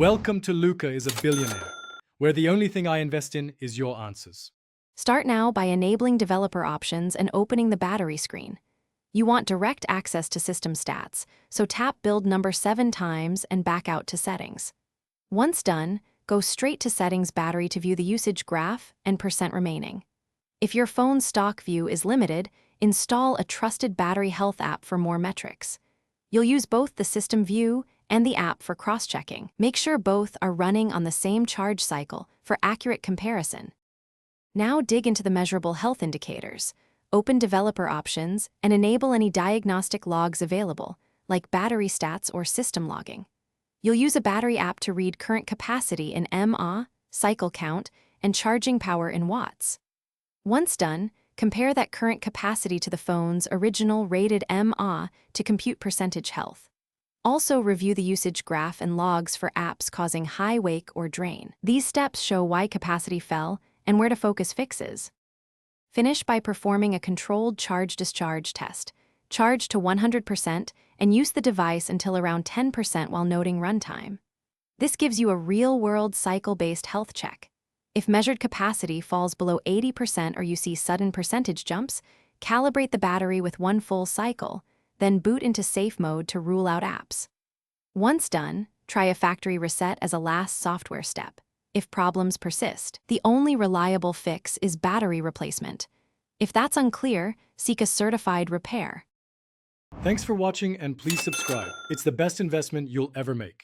Welcome to Luca is a Billionaire, where the only thing I invest in is your answers. Start now by enabling developer options and opening the battery screen. You want direct access to system stats, so tap build number 7 times and back out to settings. Once done, go straight to settings battery to view the usage graph and percent remaining. If your phone's stock view is limited, install a trusted battery health app for more metrics. You'll use both the system view and the app for cross-checking. Make sure both are running on the same charge cycle for accurate comparison. Now dig into the measurable health indicators. Open developer options and enable any diagnostic logs available, like battery stats or system logging. You'll use a battery app to read current capacity in mAh, cycle count, and charging power in watts. Once done, compare that current capacity to the phone's original rated mAh to compute percentage health. Also review the usage graph and logs for apps causing high wake or drain. These steps show why capacity fell and where to focus fixes. Finish by performing a controlled charge-discharge test. Charge to 100% and use the device until around 10% while noting runtime. This gives you a real-world cycle-based health check. If measured capacity falls below 80% or you see sudden percentage jumps, calibrate the battery with one full cycle, then boot into safe mode to rule out apps. Once done, try a factory reset as a last software step. If problems persist, the only reliable fix is battery replacement. If that's unclear, seek a certified repair. Thanks for watching and please subscribe. It's the best investment you'll ever make.